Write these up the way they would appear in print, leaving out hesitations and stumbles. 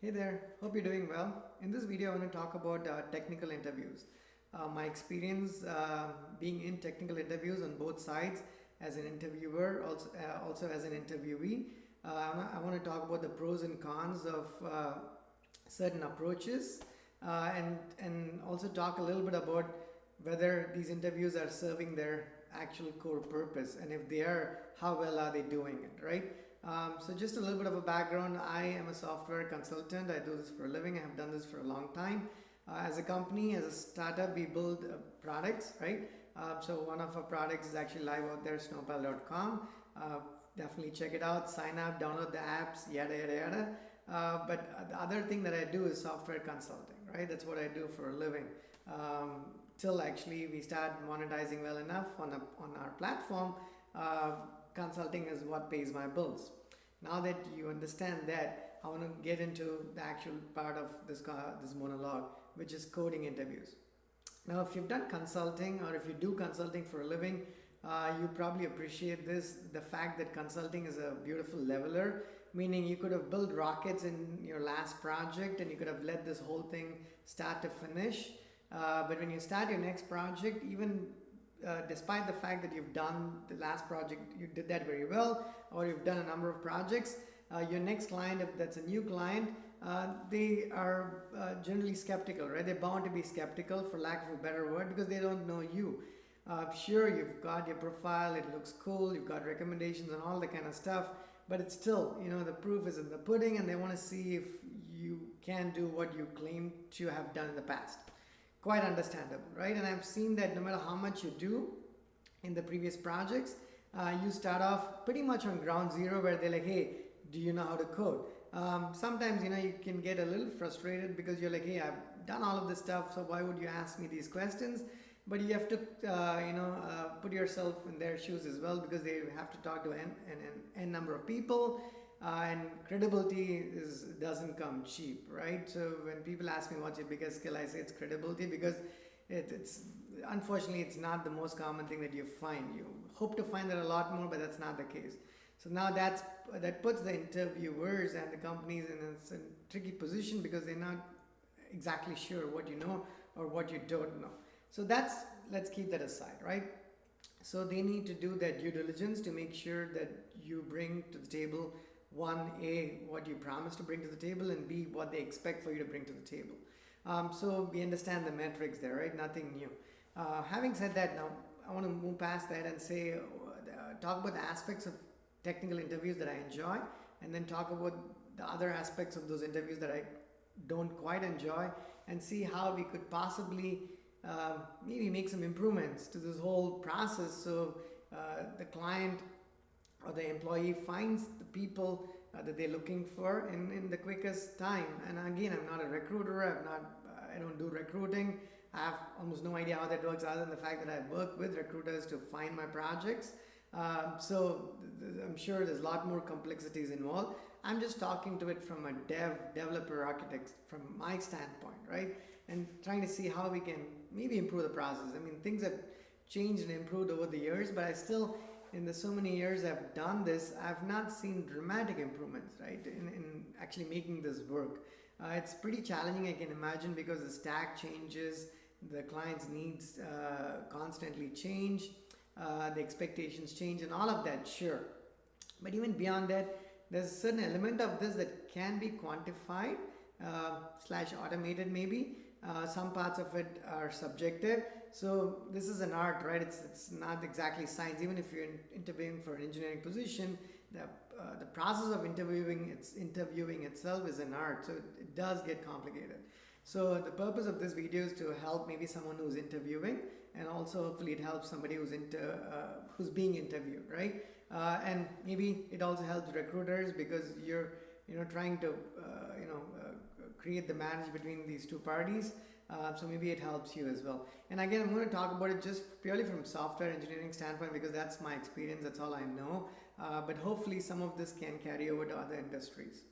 Hey there, hope you're doing well. In this video, I want to talk about technical interviews. My experience being in technical interviews on both sides as an interviewer, also as an interviewee. I want to talk about the pros and cons of certain approaches and also talk a little bit about whether these interviews are serving their actual core purpose, and if they are, how well are they doing it, right? So just a little bit of a background. I am a software consultant. I do this for a living. I have done this for a long time. As a company, as a startup, we build products, right? So one of our products is actually live out there, snowpal.com. Definitely check it out, sign up, download the apps, yada yada yada. But the other thing that I do is software consulting, right? That's what I do for a living. Till actually we start monetizing well enough on our platform, consulting is what pays my bills. Now that you understand that, I want to get into the actual part of this monologue, which is coding interviews. Now, if you've done consulting or if you do consulting for a living, you probably appreciate the fact that consulting is a beautiful leveler, meaning you could have built rockets in your last project and you could have led this whole thing start to finish. But when you start your next project, even despite the fact that you've done the last project, you did that very well, or you've done a number of projects, your next client, if that's a new client, they are generally skeptical, right? They're bound to be skeptical, for lack of a better word, because they don't know you. Sure, you've got your profile, it looks cool, you've got recommendations and all that kind of stuff, but it's still, the proof is in the pudding, and they want to see if you can do what you claim to have done in the past. Quite understandable, right? And I've seen that no matter how much you do in the previous projects, you start off pretty much on ground zero, where they're like, hey, do you know how to code? Sometimes you can get a little frustrated because you're like, hey, I've done all of this stuff, so why would you ask me these questions? But you have to put yourself in their shoes as well, because they have to talk to n number of people, and credibility doesn't come cheap, right? So when people ask me what's your biggest skill, I say it's credibility, because it's unfortunately it's not the most common thing that you find. You hope to find that a lot more, but that's not the case. So now that puts the interviewers and the companies in a tricky position, because they're not exactly sure what you know or what you don't know. So let's keep that aside, right? So they need to do their due diligence to make sure that you bring to the table, one, A, what you promise to bring to the table, and B, what they expect for you to bring to the table. So we understand the metrics there, right? Nothing new. Having said that, now I want to move past that and say, talk about the aspects of technical interviews that I enjoy, and then talk about the other aspects of those interviews that I don't quite enjoy, and see how we could possibly maybe make some improvements to this whole process, so the client or the employee finds the people that they're looking for in the quickest time. And again, I'm not a recruiter. I don't do recruiting. I have almost no idea how that works, other than the fact that I work with recruiters to find my projects. I'm sure there's a lot more complexities involved. I'm just talking to it from a developer, architect, from my standpoint, right? And trying to see how we can maybe improve the process. I mean, things have changed and improved over the years, but I still, in the so many years I've done this, I've not seen dramatic improvements, right, in actually making this work. It's pretty challenging, I can imagine, because the stack changes, the client's needs constantly change, the expectations change, and all of that, sure. But even beyond that, there's a certain element of this that can be quantified slash automated maybe. Some parts of it are subjective. So this is an art, right? It's not exactly science. Even if you're interviewing for an engineering position, the process of interviewing itself is an art. So it does get complicated. So the purpose of this video is to help maybe someone who's interviewing, and also hopefully it helps somebody who's being interviewed, right? And maybe it also helps recruiters, because you're trying to create the marriage between these two parties. So maybe it helps you as well. And again, I'm going to talk about it just purely from software engineering standpoint, because that's my experience, that's all I know. But hopefully some of this can carry over to other industries.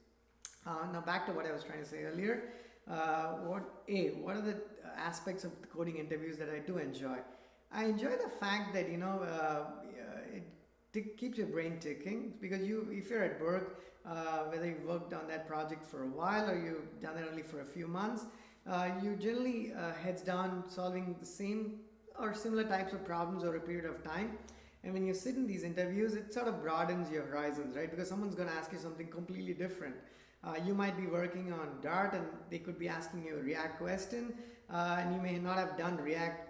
Now back to what I was trying to say earlier. What are the aspects of the coding interviews that I do enjoy? I enjoy the fact that it keeps your brain ticking, because if you're at work, whether you've worked on that project for a while or you've done it only for a few months, you generally heads down solving the same or similar types of problems over a period of time. And when you sit in these interviews, it sort of broadens your horizons, right? Because someone's going to ask you something completely different. You might be working on Dart and they could be asking you a React question, and you may not have done React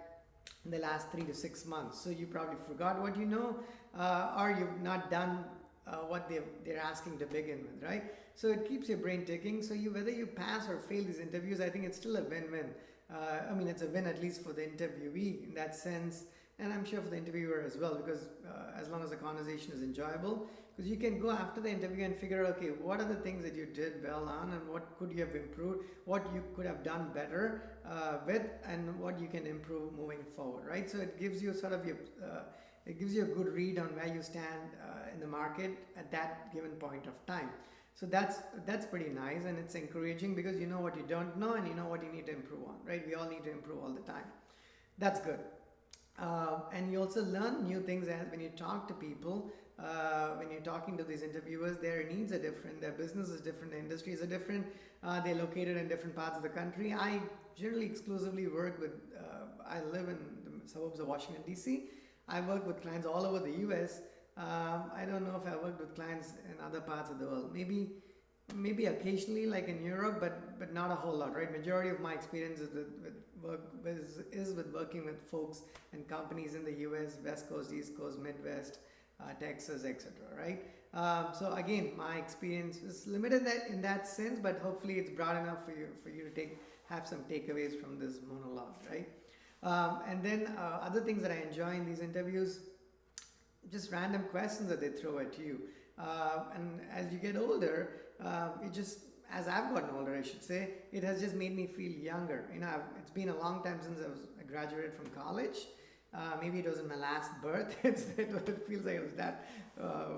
in the last 3 to 6 months. So you probably forgot what you know, or you've not done what they're asking to begin with, right? So it keeps your brain ticking. So whether you pass or fail these interviews, I think it's still a win-win. I mean, it's a win at least for the interviewee in that sense, and I'm sure for the interviewer as well, because as long as the conversation is enjoyable, because you can go after the interview and figure out, okay, what are the things that you did well on and what could you have improved, what you could have done better with, and what you can improve moving forward, right? So it gives you sort of it gives you a good read on where you stand in the market at that given point of time. So that's pretty nice, and it's encouraging because you know what you don't know and you know what you need to improve on, right? We all need to improve all the time. That's good. And you also learn new things as when you talk to people, when you're talking to these interviewers, their needs are different, their business is different, their industries are different, they're located in different parts of the country. I generally exclusively work with, I live in the suburbs of Washington, D.C. I work with clients all over the U.S. I don't know if I worked with clients in other parts of the world. Maybe occasionally, like in Europe, but not a whole lot, right? Majority of my experience is with working with folks and companies in the U.S., West Coast, East Coast, Midwest, Texas, etc. Right? So again, my experience is limited in that sense, but hopefully it's broad enough for you to have some takeaways from this monologue, right? And then other things that I enjoy in these interviews, just random questions that they throw at you. And as you get older, as I've gotten older, I should say, it has just made me feel younger. You know, it's been a long time since I graduated from college. Maybe it was in my last birth. It feels like it was that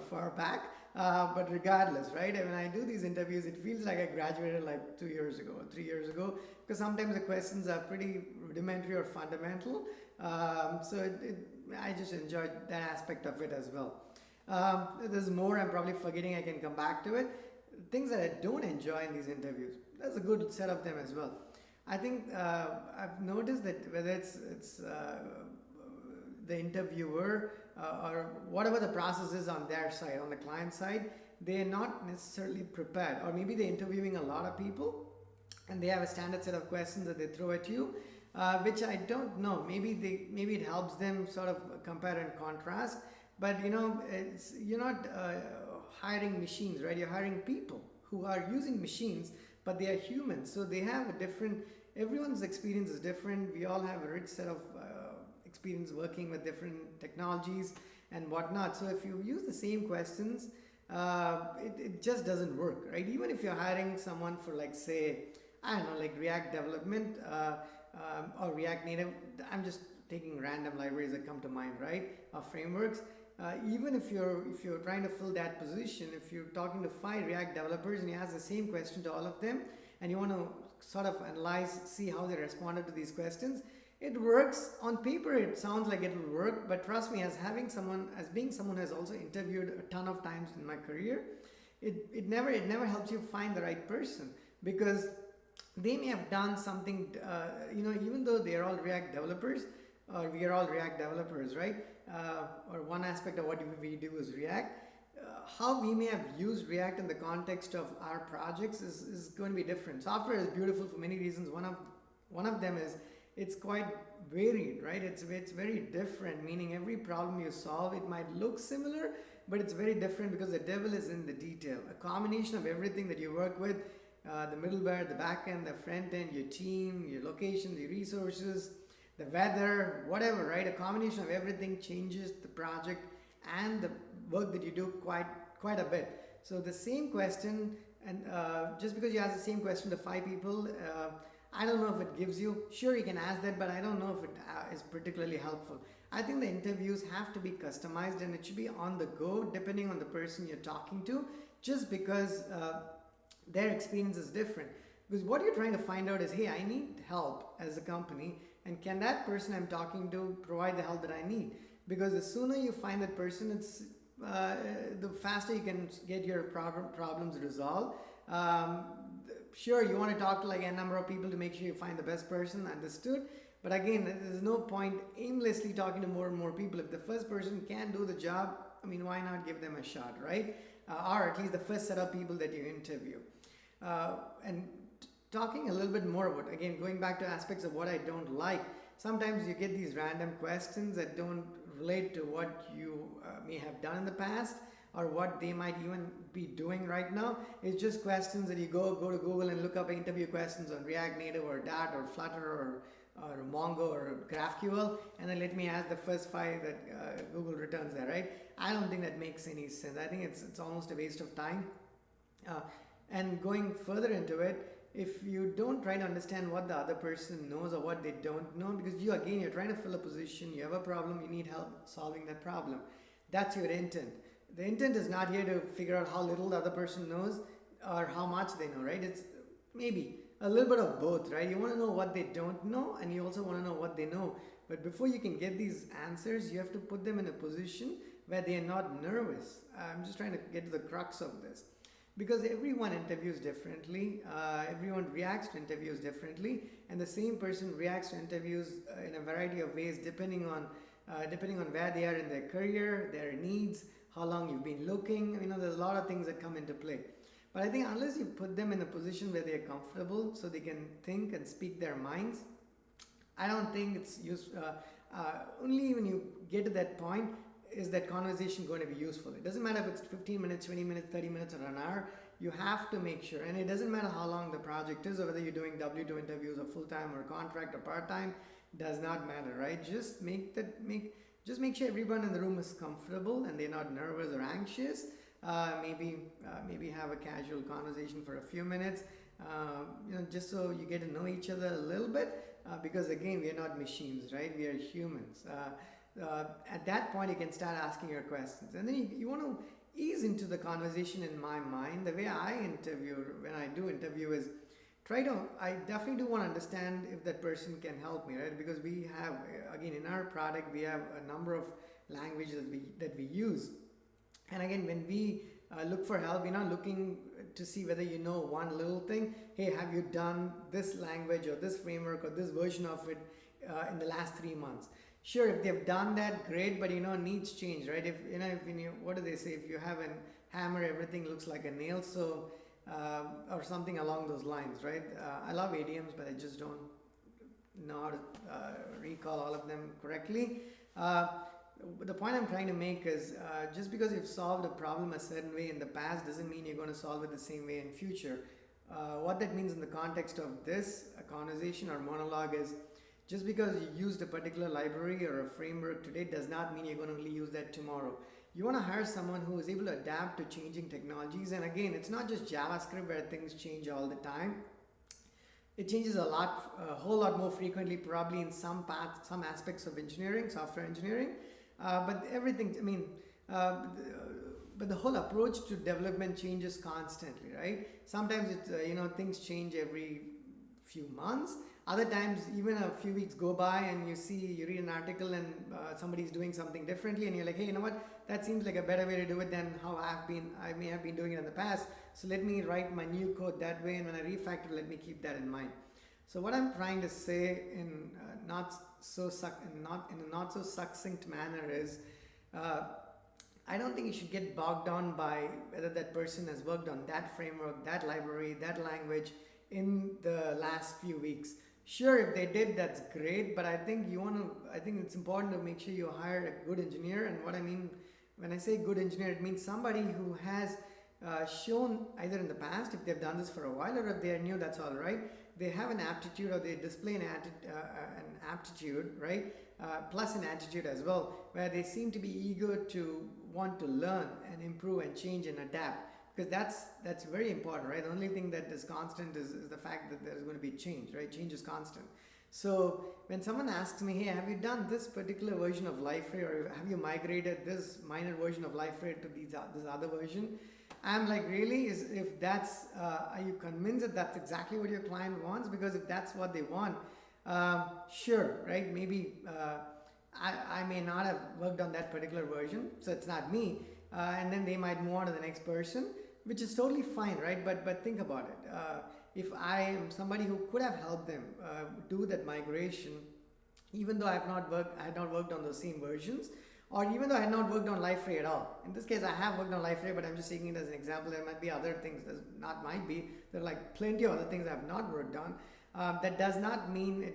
far back. But regardless, right? When I do these interviews, it feels like I graduated like 2 years ago or 3 years ago, because sometimes the questions are pretty rudimentary or fundamental. So I just enjoyed that aspect of it as well. There's more I'm probably forgetting. I can come back to it. Things that I don't enjoy in these interviews, there's a good set of them as well. I think I've noticed that whether it's the interviewer or whatever the process is on their side, on the client side, they're not necessarily prepared, or maybe they're interviewing a lot of people and they have a standard set of questions that they throw at you, which I don't know. Maybe it helps them sort of compare and contrast, but you know, you're not hiring machines, right? You're hiring people who are using machines, but they are humans, so they have a different. Everyone's experience is different. We all have a rich set of experience working with different technologies and whatnot. So if you use the same questions, it just doesn't work, right? Even if you're hiring someone for, like, say, I don't know, like React development or React Native. I'm just taking random libraries that come to mind, right? Or frameworks. Even if you're trying to fill that position, if you're talking to 5 React developers and you ask the same question to all of them, and you want to sort of analyze, see how they responded to these questions, it works on paper. It sounds like it will work, but trust me, as being someone who has also interviewed a ton of times in my career, it never helps you find the right person, because they may have done something, even though they're all React developers, or we are all React developers, right? Or one aspect of what we do is React. How we may have used React in the context of our projects is going to be different. Software is beautiful for many reasons. One of them is it's quite varied, right? It's very different, meaning every problem you solve, it might look similar, but it's very different because the devil is in the detail. A combination of everything that you work with, the middleware, the back end, the front end, your team, your location, the resources, the weather, whatever, right? A combination of everything changes the project and the work that you do quite a bit. So the same question, and just because you ask the same question to 5 people, I don't know if it gives you, sure you can ask that, but I don't know if it is particularly helpful. I think the interviews have to be customized, and it should be on the go depending on the person you're talking to, just because their experience is different. Because what you're trying to find out is, hey, I need help as a company, and can that person I'm talking to provide the help that I need? Because the sooner you find that person, the faster you can get your problems resolved. Um, sure, you want to talk to like a number of people to make sure you find the best person, understood. But again, there's no point aimlessly talking to more and more people. If the first person can't do the job, I mean, why not give them a shot, right? Or at least the first set of people that you interview. And talking a little bit more about, again, going back to aspects of what I don't like, sometimes you get these random questions that don't relate to what you may have done in the past or what they might even be doing right now. It's just questions that you go to Google and look up interview questions on React Native or Dart or Flutter or Mongo or GraphQL, and then let me ask the first five that Google returns there, right? I don't think that makes any sense. I think it's almost a waste of time. And going further into it, if you don't try to understand what the other person knows or what they don't know, because you're trying to fill a position, you have a problem, you need help solving that problem. That's your intent. The intent is not here to figure out how little the other person knows or how much they know, right? It's maybe a little bit of both, right? You want to know what they don't know and you also want to know what they know. But before you can get these answers, you have to put them in a position where they are not nervous. I'm just trying to get to the crux of this. Because everyone interviews differently, everyone reacts to interviews differently, and the same person reacts to interviews in a variety of ways depending on where they are in their career, their needs, how long you've been looking. There's a lot of things that come into play. But I think unless you put them in a position where they're comfortable so they can think and speak their minds, I don't think it's useful. Only when you get to that point is that conversation going to be useful. It doesn't matter if it's 15 minutes, 20 minutes, 30 minutes, or an hour. You have to make sure, and it doesn't matter how long the project is or whether you're doing W2 interviews or full-time or contract or part-time, does not matter, right? Just make sure everyone in the room is comfortable and they're not nervous or anxious. Maybe have a casual conversation for a few minutes, just so you get to know each other a little bit, because again, we are not machines, right? We are humans. At that point, you can start asking your questions, and then you want to ease into the conversation. In my mind, the way I interview, when I do interview, is I definitely do want to understand if that person can help me, right? Because we have, again, in our product, we have a number of languages that we use. And again, when we look for help, we're not looking to see whether you know one little thing. Hey, have you done this language or this framework or this version of it in the last 3 months? Sure, if they've done that, great, but needs change, right? If what do they say? If you have a hammer, everything looks like a nail, so or something along those lines, right? I love idioms, but I just don't know how to recall all of them correctly. The point I'm trying to make is just because you've solved a problem a certain way in the past doesn't mean you're going to solve it the same way in future. What that means in the context of this conversation or monologue is, just because you used a particular library or a framework today does not mean you're going to only use that tomorrow. You want to hire someone who is able to adapt to changing technologies. And again, it's not just JavaScript where things change all the time. It changes a whole lot more frequently, probably in some aspects of engineering, software engineering. But everything, but the whole approach to development changes constantly, right? Sometimes things change every few months. Other times, even a few weeks go by and you read an article and somebody's doing something differently, and you're like, hey, you know what? That seems like a better way to do it than how I may have been doing it in the past. So let me write my new code that way, and when I refactor, let me keep that in mind. So what I'm trying to say in a not so succinct manner is, I don't think you should get bogged down by whether that person has worked on that framework, that library, that language in the last few weeks. Sure, if they did, that's great, but I think it's important to make sure you hire a good engineer. And what I mean when I say good engineer, it means somebody who has shown either in the past, if they've done this for a while, or if they are new, that's all right. They have an aptitude, or they display an aptitude, right? Plus an attitude as well, where they seem to be eager to want to learn and improve and change and adapt. Because that's very important, right? The only thing that is constant is the fact that there is going to be change, right? Change is constant. So when someone asks me, hey, have you done this particular version of Liferay, or have you migrated this minor version of Liferay to this other version? I'm like, really? If that's, are you convinced that that's exactly what your client wants? Because if that's what they want, sure, right? Maybe I may not have worked on that particular version, so it's not me. and then they might move on to the next person, which is totally fine, right? But think about it. If I am somebody who could have helped them do that migration, even though I had not worked on those same versions, or even though I had not worked on Liferay at all. In this case, I have worked on Liferay, but I'm just taking it as an example. There might be other things, there are like plenty of other things I've not worked on. That does not mean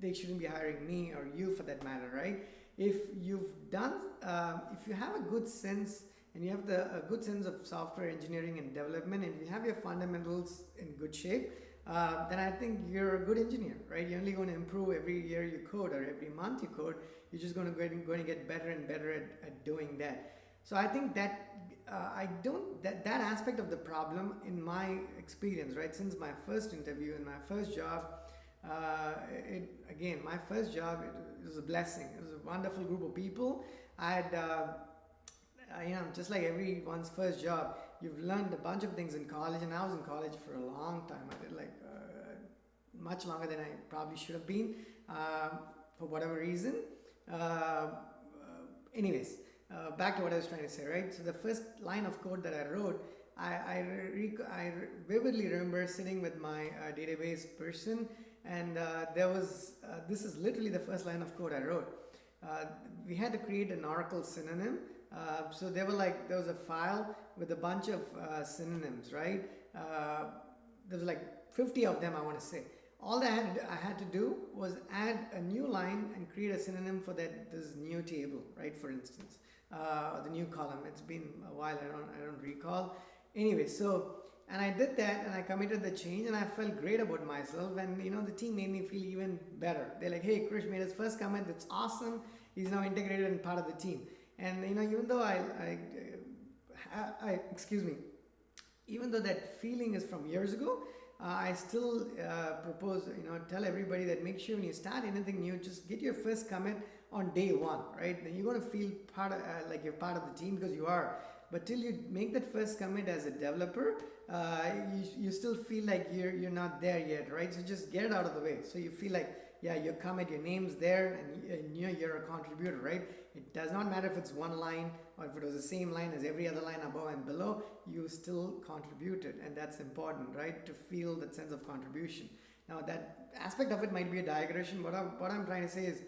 they shouldn't be hiring me or you for that matter, right? If if you have a good sense and you have a good sense of software engineering and development, and you have your fundamentals in good shape, then I think you're a good engineer, right? You're only going to improve every year you code or every month you code. You're just going to get better and better at doing that. So I think that that aspect of the problem, in my experience, right, since my first interview and my first job, my first job, it was a blessing. It was a wonderful group of people. I had just like everyone's first job, you've learned a bunch of things in college, and I was in college for a long time. I did like much longer than I probably should have been for whatever reason. Anyways, back to what I was trying to say, right? So the first line of code that I wrote, I vividly remember sitting with my database person, and this is literally the first line of code I wrote. We had to create an Oracle synonym. So there was a file with a bunch of synonyms, right? There was like 50 of them, I want to say. All that I had to do was add a new line and create a synonym for this new table, right? For instance, the new column. It's been a while. I don't recall. Anyway, and I did that, and I committed the change, and I felt great about myself. And the team made me feel even better. They're like, "Hey, Krish made his first commit. That's awesome. He's now integrated and part of the team." And even though even though that feeling is from years ago, I still tell everybody that make sure when you start anything new, just get your first commit on day one, right? Then you're going to feel like you're part of the team, because you are. But till you make that first commit as a developer, you still feel like you're not there yet, right? So just get it out of the way. So you feel like, yeah, your commit, your name's there, and you're a contributor, right? It does not matter if it's one line or if it was the same line as every other line above and below, you still contributed, and that's important, right? To feel that sense of contribution. Now, that aspect of it might be a digression. What I'm trying to say is,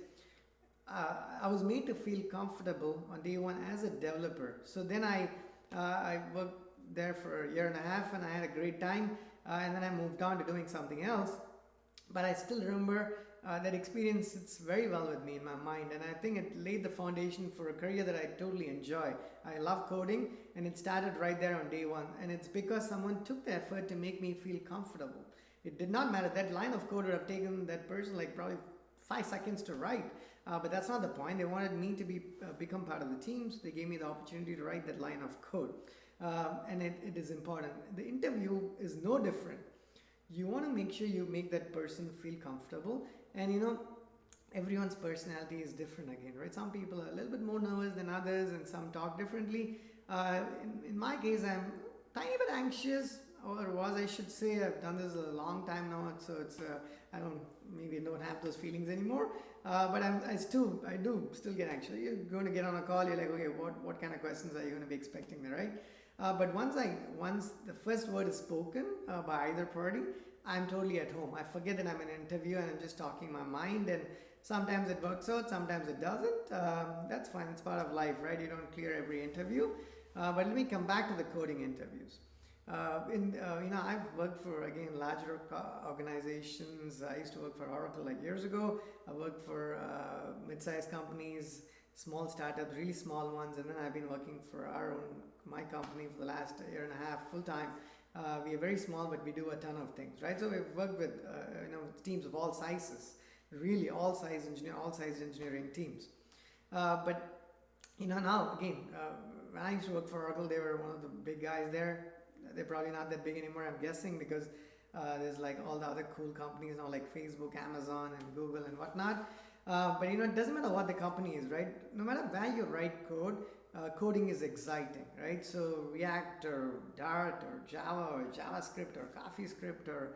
I was made to feel comfortable on day one as a developer. So then I worked there for a year and a half, and I had a great time, and then I moved on to doing something else. But I still remember that experience sits very well with me in my mind, and I think it laid the foundation for a career that I totally enjoy. I love coding, and it started right there on day one, and it's because someone took the effort to make me feel comfortable. It did not matter. That line of code would have taken that person like probably 5 seconds to write, but that's not the point. They wanted me to become part of the team, so they gave me the opportunity to write that line of code, and it is important. The interview is no different. You want to make sure you make that person feel comfortable, and everyone's personality is different again, right? Some people are a little bit more nervous than others, and some talk differently. In my case, I'm tiny bit anxious, or I should say. I've done this a long time now, so I don't have those feelings anymore. But I do still get anxious. You're going to get on a call, you're like, okay, what kind of questions are you going to be expecting there, right? But once the first word is spoken by either party, I'm totally at home. I forget that I'm in an interview and I'm just talking my mind, and sometimes it works out, sometimes it doesn't. That's fine. It's part of life, right? You don't clear every interview. But let me come back to the coding interviews. I've worked for, again, larger organizations. I used to work for Oracle like years ago. I worked for mid-sized companies, small startups, really small ones, and then I've been working for my company for the last year and a half full time. We are very small, but we do a ton of things, right? So we've worked with teams of all sizes, really all size engineering teams. But now again, when I used to work for Oracle, they were one of the big guys there. They're probably not that big anymore, I'm guessing, because there's like all the other cool companies now, like Facebook, Amazon, and Google, and whatnot. But it doesn't matter what the company is, right? No matter where you write code, coding is exciting, right? So React or Dart or Java or JavaScript or CoffeeScript or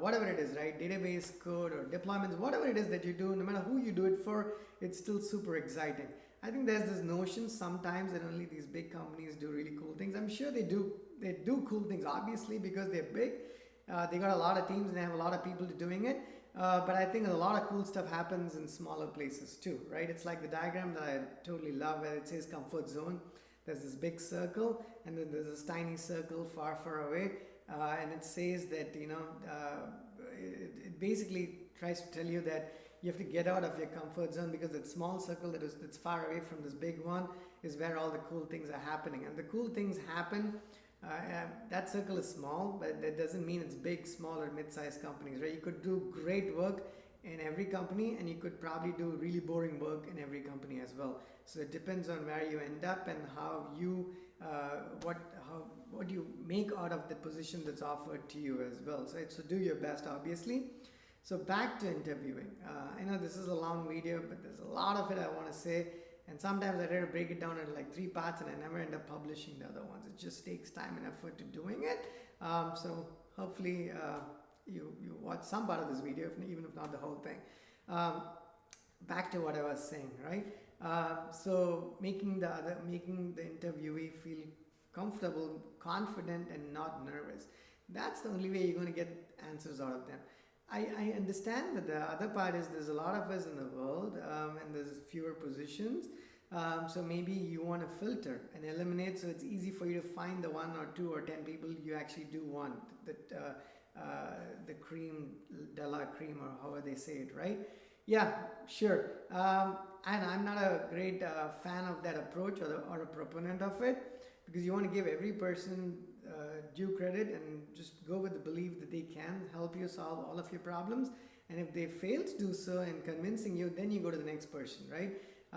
whatever it is, right? Database code or deployments, whatever it is that you do, no matter who you do it for, it's still super exciting. I think there's this notion sometimes that only these big companies do really cool things. I'm sure they do. They do cool things, obviously, because they're big. They got a lot of teams and they have a lot of people doing it. But I think a lot of cool stuff happens in smaller places too, right? It's like the diagram that I totally love where it says comfort zone. There's this big circle and then there's this tiny circle far, far away. And it says that, it basically tries to tell you that you have to get out of your comfort zone, because that small circle that's far away from this big one is where all the cool things are happening. And the cool things happen. That circle is small, but that doesn't mean it's big, small, or mid-sized companies, right? You could do great work in every company, and you could probably do really boring work in every company as well. So it depends on where you end up and how you what you make out of the position that's offered to you as well. So do your best, obviously. So back to interviewing. I know this is a long video, but there's a lot of it I want to say. And sometimes I try to break it down into like 3 parts and I never end up publishing the other ones. It just takes time and effort to doing it. So hopefully you watch some part of this video, even if not the whole thing. Back to what I was saying, right? So making the interviewee feel comfortable, confident, and not nervous. That's the only way you're going to get answers out of them. I understand that the other part is there's a lot of us in the world and there's fewer positions. So maybe you want to filter and eliminate, so it's easy for you to find the 1 or 2 or 10 people you actually do want, that the cream de la cream, or however they say it, right? Yeah, sure. And I'm not a great fan of that approach or a proponent of it, because you want to give every person due credit and just go with the belief that they can help you solve all of your problems. And if they fail to do so in convincing you, then you go to the next person, right?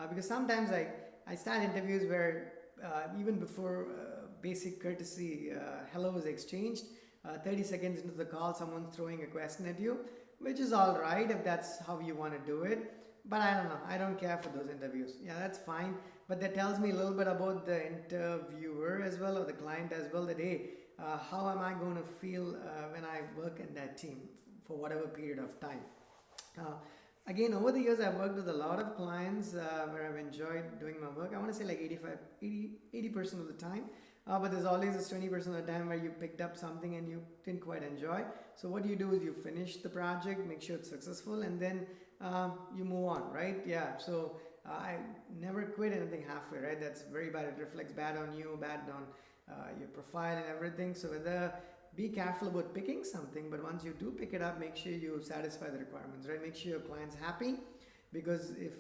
Because sometimes I start interviews where even before basic courtesy hello is exchanged, 30 seconds into the call, someone's throwing a question at you, which is all right if that's how you want to do it. But I don't know. I don't care for those interviews. Yeah, that's fine. But that tells me a little bit about the interviewer as well, or the client as well, that hey, how am I going to feel when I work in that team for whatever period of time. Again, over the years, I've worked with a lot of clients where I've enjoyed doing my work. I want to say like 80% of the time. But there's always this 20% of the time where you picked up something and you didn't quite enjoy. So what you do is you finish the project, make sure it's successful, and then you move on, right? Yeah, so I never quit anything halfway, right? That's very bad. It reflects bad on you, bad on your profile and everything. So be careful about picking something, but once you do pick it up, make sure you satisfy the requirements, right? Make sure your client's happy, because if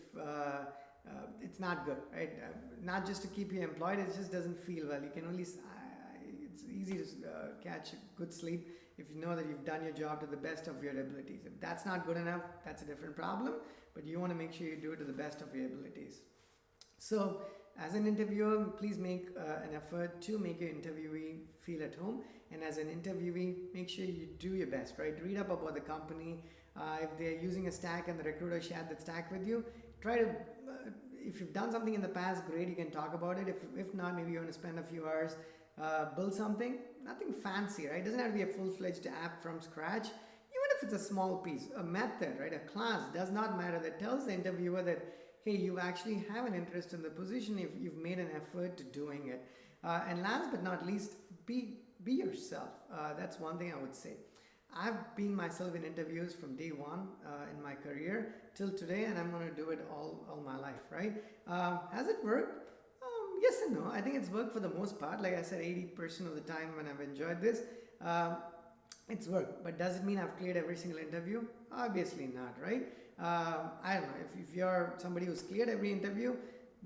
it's not good, right? Not just to keep you employed, it just doesn't feel well. You can only, it's easy to catch good sleep if you know that you've done your job to the best of your abilities. If that's not good enough, that's a different problem, but you want to make sure you do it to the best of your abilities. So as an interviewer, please make an effort to make your interviewee feel at home. And as an interviewee, make sure you do your best, right? Read up about the company. If they're using a stack and the recruiter shared that stack with you, try to, if you've done something in the past, great, you can talk about it. If not, maybe you want to spend a few hours, build something, nothing fancy, right? It doesn't have to be a full-fledged app from scratch. Even if it's a small piece, a method, right? A class, does not matter, that tells the interviewer that, hey, you actually have an interest in the position if you've made an effort to doing it. And last but not least, be yourself. That's one thing I would say. I've been myself in interviews from day one in my career till today, and I'm going to do it all my life, right? Has it worked? Yes and no. I think it's worked for the most part. Like I said, 80% of the time when I've enjoyed this, it's worked. But does it mean I've cleared every single interview? Obviously not, right? I don't know. If you're somebody who's cleared every interview,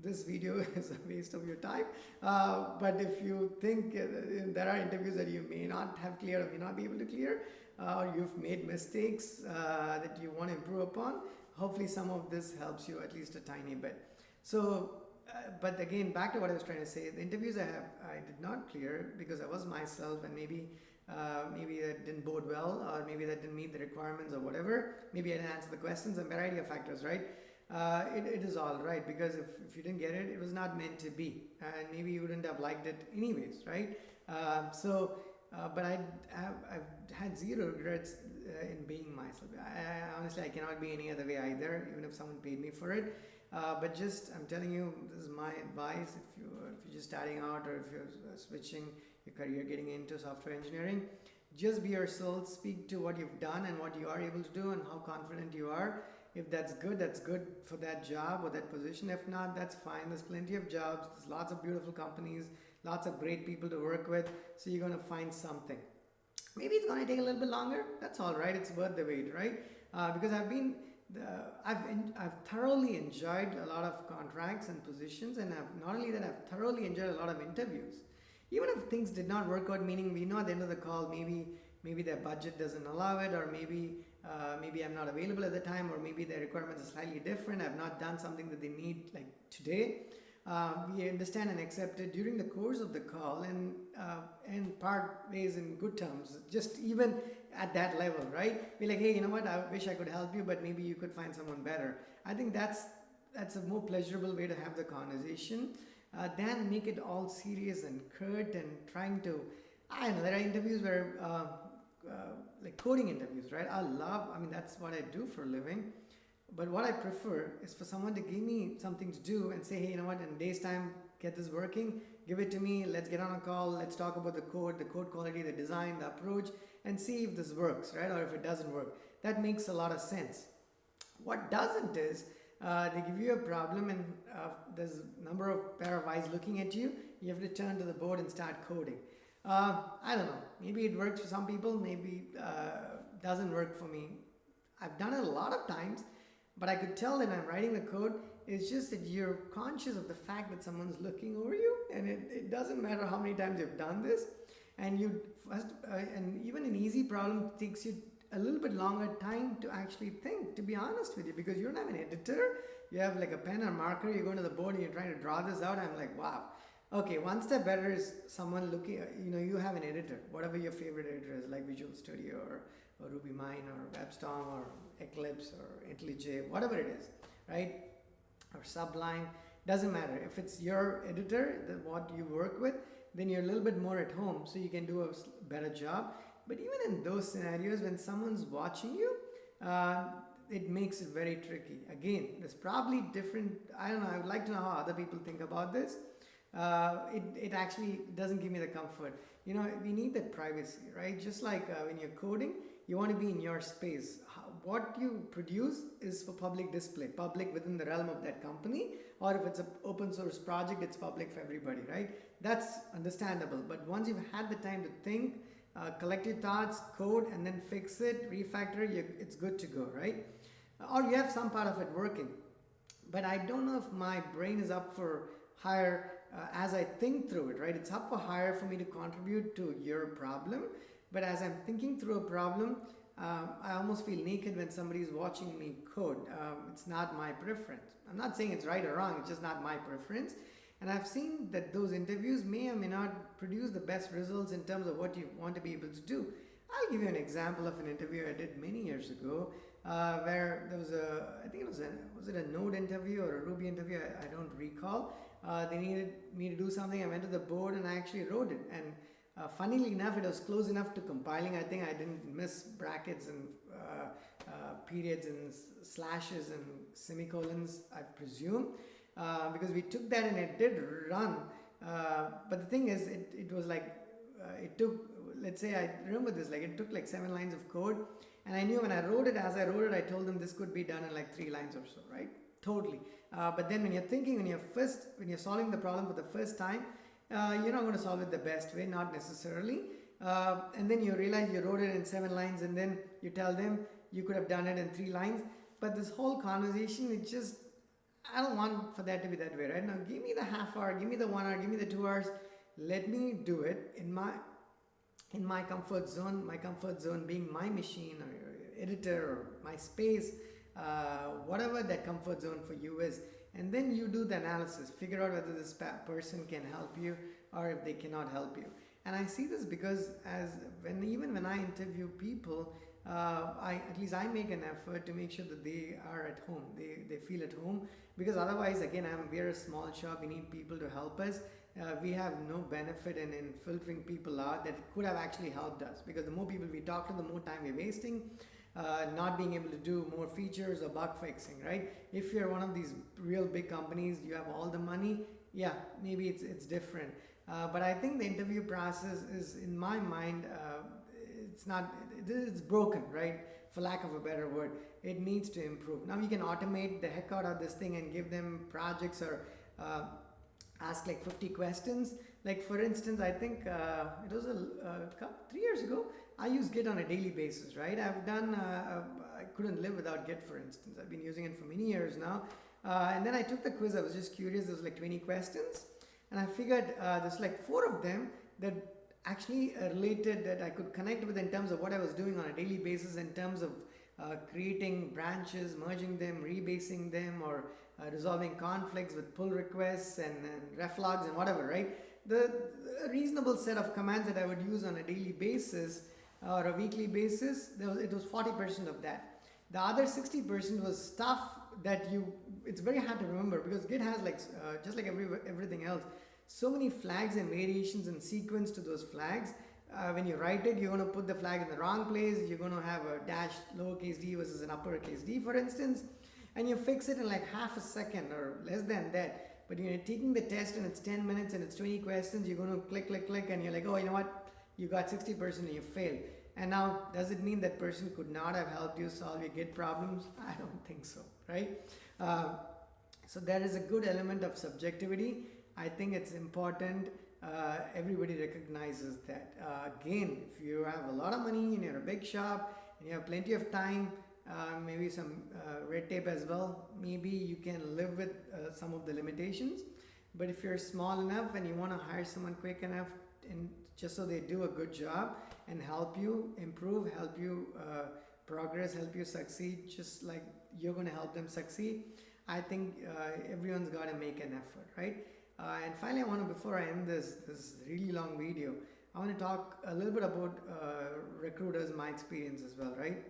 this video is a waste of your time. But if you think there are interviews that you may not have cleared or may not be able to clear, or you've made mistakes that you want to improve upon, hopefully some of this helps you at least a tiny bit. So, but again, back to what I was trying to say, the interviews I did not clear because I was myself, and maybe that didn't bode well, or maybe that didn't meet the requirements or whatever. Maybe I didn't answer the questions, a variety of factors, right? It is all right, because if you didn't get it, it was not meant to be, and maybe you wouldn't have liked it anyways, right? But I've had zero regrets in being myself. Honestly, I cannot be any other way either, even if someone paid me for it. But just I'm telling you, this is my advice. If you're just starting out, or if you're switching your career, getting into software engineering, just be yourself. Speak to what you've done and what you are able to do and how confident you are. If that's good for that job or that position. If not, that's fine. There's plenty of jobs. There's lots of beautiful companies, lots of great people to work with. So you're going to find something. Maybe it's going to take a little bit longer. That's all right. It's worth the wait, right? Because I've thoroughly enjoyed a lot of contracts and positions, and not only that, I've thoroughly enjoyed a lot of interviews. Even if things did not work out, meaning we know at the end of the call, maybe their budget doesn't allow it, or maybe I'm not available at the time, or maybe their requirements are slightly different. I've not done something that they need like today. We understand and accept it during the course of the call, and part ways in good terms, just even at that level, right? Be like, hey, you know what, I wish I could help you, but maybe you could find someone better. I think that's a more pleasurable way to have the conversation than make it all serious and curt and trying to, I know there are interviews where like coding interviews, right? That's what I do for a living. But what I prefer is for someone to give me something to do and say, hey, you know what, in a day's time, get this working, give it to me, let's get on a call, let's talk about the code quality, the design, the approach, and see if this works, right? Or if it doesn't work. That makes a lot of sense. What doesn't is, they give you a problem, and there's a number of pair of eyes looking at you. You have to turn to the board and start coding. I don't know. Maybe it works for some people. Maybe doesn't work for me. I've done it a lot of times, but I could tell that I'm writing the code. It's just that you're conscious of the fact that someone's looking over you, and it doesn't matter how many times you've done this. And and even an easy problem takes you a little bit longer time to actually think, to be honest with you, because you don't have an editor. You have like a pen or marker, you go to the board and you're trying to draw this out. I'm like, wow. Okay, one step better is someone looking, you have an editor, whatever your favorite editor is, like Visual Studio or RubyMine or WebStorm or Eclipse or IntelliJ, whatever it is, right? Or Sublime, doesn't matter. If it's your editor, what you work with, then you're a little bit more at home, so you can do a better job. But even in those scenarios, when someone's watching you, it makes it very tricky. Again, there's probably different, I don't know, I would like to know how other people think about this. It actually doesn't give me the comfort. We need that privacy, right? Just like when you're coding, you want to be in your space. What you produce is for public display, public within the realm of that company, or if it's an open source project, it's public for everybody, right? That's understandable. But once you've had the time to think, collect your thoughts, code, and then fix it, refactor it, it's good to go, right? Or you have some part of it working. But I don't know if my brain is up for hire as I think through it, right? It's up for hire for me to contribute to your problem. But as I'm thinking through a problem, I almost feel naked when somebody's watching me code. It's not my preference. I'm not saying it's right or wrong, it's just not my preference. And I've seen that those interviews may or may not produce the best results in terms of what you want to be able to do. I'll give you an example of an interview I did many years ago, where there was was it a Node interview or a Ruby interview? I don't recall. They needed me to do something. I went to the board and I actually wrote it. And funnily enough, it was close enough to compiling. I think I didn't miss brackets and periods and slashes and semicolons, I presume. Because we took that and it did run, but the thing is, it was like, it took, let's say, I remember this, like it took like 7 lines of code, and I knew when I wrote it, I told them this could be done in like 3 lines or so, right? Totally. But then when you're thinking, when you're solving the problem for the first time, you're not going to solve it the best way, not necessarily. And then you realize you wrote it in 7 lines, and then you tell them you could have done it in 3 lines. But this whole conversation, I don't want for that to be that way, right? Now, give me the half hour, give me the 1 hour, give me the 2 hours. Let me do it in my comfort zone. My comfort zone being my machine or your editor or my space, whatever that comfort zone for you is. And then you do the analysis, figure out whether this person can help you or if they cannot help you. And I see this because even when I interview people, at least I make an effort to make sure that they are at home, they feel at home, because otherwise, again, we're a small shop, we need people to help us. We have no benefit in filtering people out that could have actually helped us, because the more people we talk to, the more time we're wasting. not being able to do more features or bug fixing, right? If you're one of these real big companies, you have all the money, yeah, maybe it's different. But I think the interview process is, in my mind, it's not, it's broken, right? For lack of a better word, it needs to improve. Now you can automate the heck out of this thing and give them projects, or ask like 50 questions. Like for instance, I think it was 3 years ago, I use Git on a daily basis, right? I've done, I couldn't live without Git, for instance. I've been using it for many years now. And then I took the quiz. I was just curious. There was like 20 questions. And I figured there's like 4 of them that actually related, that I could connect with in terms of what I was doing on a daily basis, in terms of creating branches, merging them, rebasing them, or resolving conflicts with pull requests and ref logs and whatever, right? The reasonable set of commands that I would use on a daily basis or a weekly basis, it was 40% of that. The other 60% was stuff that it's very hard to remember, because Git has like, just like everything else, so many flags and variations and sequence to those flags. When you write it, you're going to put the flag in the wrong place. You're going to have a dash lowercase d versus an uppercase d, for instance, and you fix it in like half a second or less than that. But you're taking the test and it's 10 minutes and it's 20 questions. You're going to click, and you're like, oh, you know what? You got 60% and you failed. And now, does it mean that person could not have helped you solve your Git problems? I don't think so, right? So there is a good element of subjectivity. I think it's important. Everybody recognizes that. Again, if you have a lot of money and you're a big shop and you have plenty of time, maybe some red tape as well, maybe you can live with some of the limitations. But if you're small enough and you want to hire someone quick enough, and just so they do a good job and help you improve, help you progress, help you succeed, just like you're going to help them succeed, I think everyone's got to make an effort, right? And finally, before I end this really long video, I want to talk a little bit about recruiters, my experience as well, right?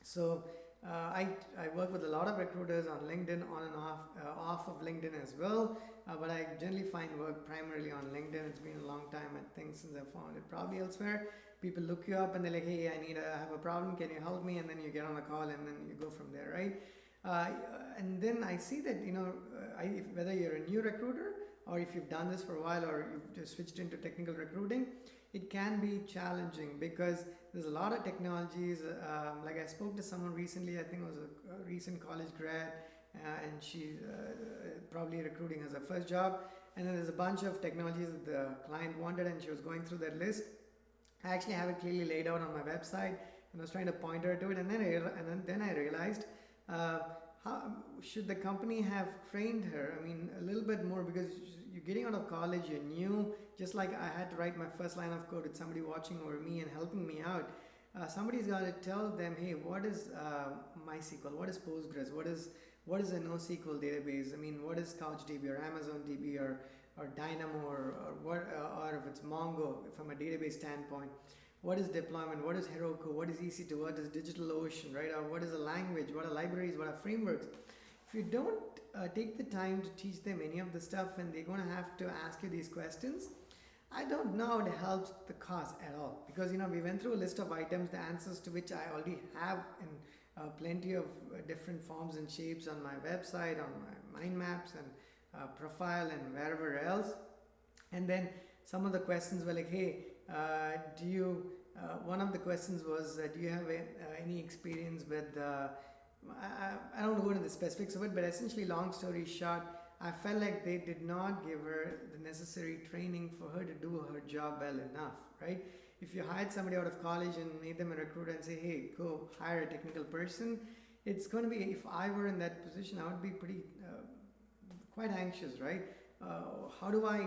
So I work with a lot of recruiters on LinkedIn, on and off of LinkedIn as well. But I generally find work primarily on LinkedIn. It's been a long time, I think, since I found it probably elsewhere. People look you up and they're like, hey, I have a problem. Can you help me? And then you get on a call and then you go from there, right? And then I see that, whether you're a new recruiter or if you've done this for a while or you've just switched into technical recruiting, it can be challenging because there's a lot of technologies. Like I spoke to someone recently, I think it was a recent college grad, and she probably recruiting as her first job. And then there's a bunch of technologies that the client wanted, and she was going through that list. I actually have it clearly laid out on my website, and I was trying to point her to it. And then I realized, how should the company have trained her? I mean, a little bit more, because you're getting out of college, you're new. Just like I had to write my first line of code with somebody watching over me and helping me out. Somebody's got to tell them, hey, what is MySQL? What is Postgres? What is a NoSQL database? I mean, what is CouchDB or Amazon DB or Dynamo or if it's Mongo from a database standpoint? What is deployment? What is Heroku? What is EC2? What is DigitalOcean, right? Or what is a language? What are libraries? What are frameworks? If you don't take the time to teach them any of the stuff, and they're going to have to ask you these questions, I don't know how it helps the cause at all. Because, we went through a list of items, the answers to which I already have in plenty of different forms and shapes on my website, on my mind maps and profile and wherever else. And then some of the questions were like, hey, one of the questions was, do you have any experience with, I don't go into the specifics of it, but essentially, long story short, I felt like they did not give her the necessary training for her to do her job well enough, right? If you hired somebody out of college and made them a recruiter and say, hey, go hire a technical person, it's going to be, if I were in that position, I would be quite anxious, right? How do I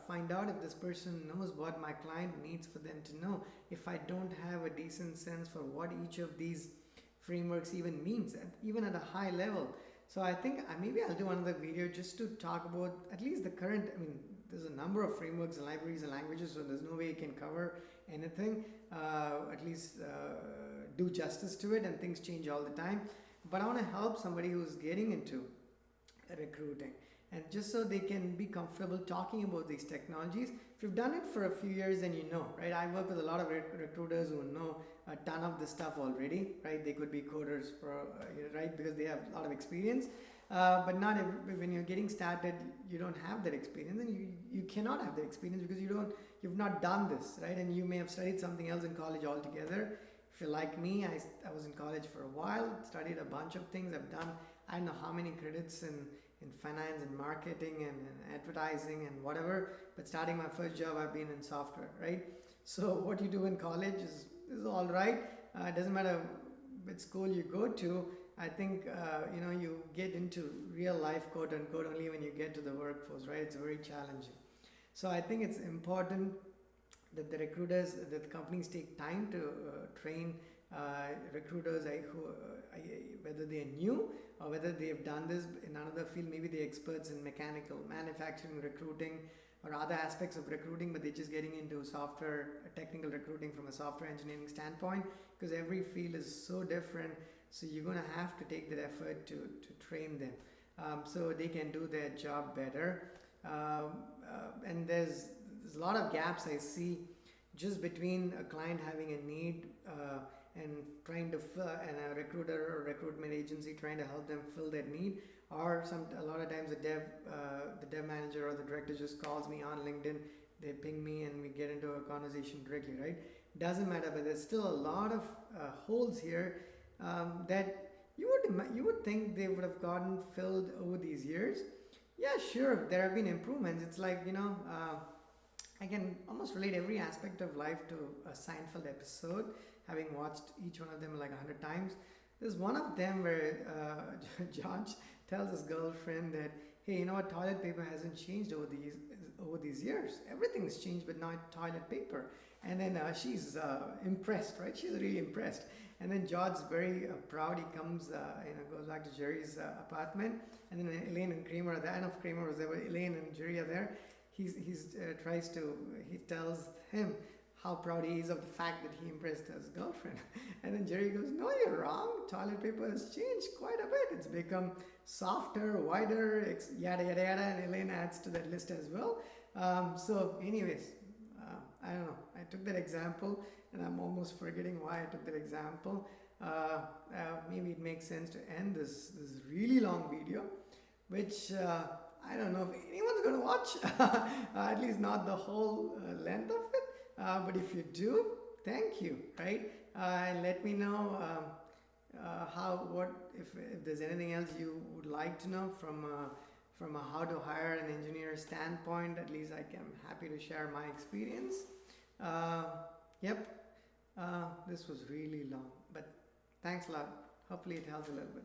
find out if this person knows what my client needs for them to know if I don't have a decent sense for what each of these frameworks even means, even at a high level? So I think maybe I'll do another video just to talk about at least the current, there's a number of frameworks and libraries and languages, so there's no way you can cover anything, at least do justice to it, and things change all the time. But I want to help somebody who's getting into recruiting. and just so they can be comfortable talking about these technologies. If you've done it for a few years, then you know, right? I work with a lot of recruiters who know a ton of this stuff already, right? They could be coders for, right, because they have a lot of experience. But not when you're getting started, you don't have that experience, and you cannot have that experience because you've not done this, right? And you may have studied something else in college altogether. If you're like me, I was in college for a while, studied a bunch of things. I've done, I don't know how many credits in finance and marketing and advertising and whatever, but starting my first job, I've been in software, right? So what you do in college is all right. It doesn't matter which school you go to. I think you get into real life, quote unquote, only when you get to the workforce, right? It's very challenging. So I think it's important that the recruiters, that the companies take time to train recruiters whether they're new or whether they've done this in another field. Maybe they're experts in mechanical, manufacturing, recruiting, or other aspects of recruiting, but they're just getting into software, technical recruiting from a software engineering standpoint, because every field is so different. So you're going to have to take that effort to train them so they can do their job better. And there's a lot of gaps I see just between a client having a need and trying to and a recruiter or recruitment agency trying to help them fill that need, or a lot of times the dev manager or the director just calls me on LinkedIn, they ping me and we get into a conversation directly, right? Doesn't matter, but there's still a lot of holes here that you would think they would have gotten filled over these years. Yeah, sure, there have been improvements. It's like, I can almost relate every aspect of life to a Seinfeld episode, having watched each one of them like 100 times. There's one of them where George tells his girlfriend that, hey, you know what, toilet paper hasn't changed over these years. Everything's changed, but not toilet paper. And then she's impressed, right? She's really impressed. And then George's very proud. He comes, goes back to Jerry's apartment, and then Elaine and Kramer are there. I don't know if Kramer was there, but Elaine and Jerry are there. He tells him how proud he is of the fact that he impressed his girlfriend. And then Jerry goes, no, you're wrong. Toilet paper has changed quite a bit. It's become softer, wider, yada, yada, yada. And Elaine adds to that list as well. So anyways, I don't know. I took that example, and I'm almost forgetting why I took that example. Maybe it makes sense to end this really long video, which I don't know if anyone's going to watch, at least not the whole length of it. But if you do, thank you, right? And let me know if there's anything else you would like to know from a how to hire an engineer standpoint. At least I'm happy to share my experience. This was really long, but thanks a lot. Hopefully it helps a little bit.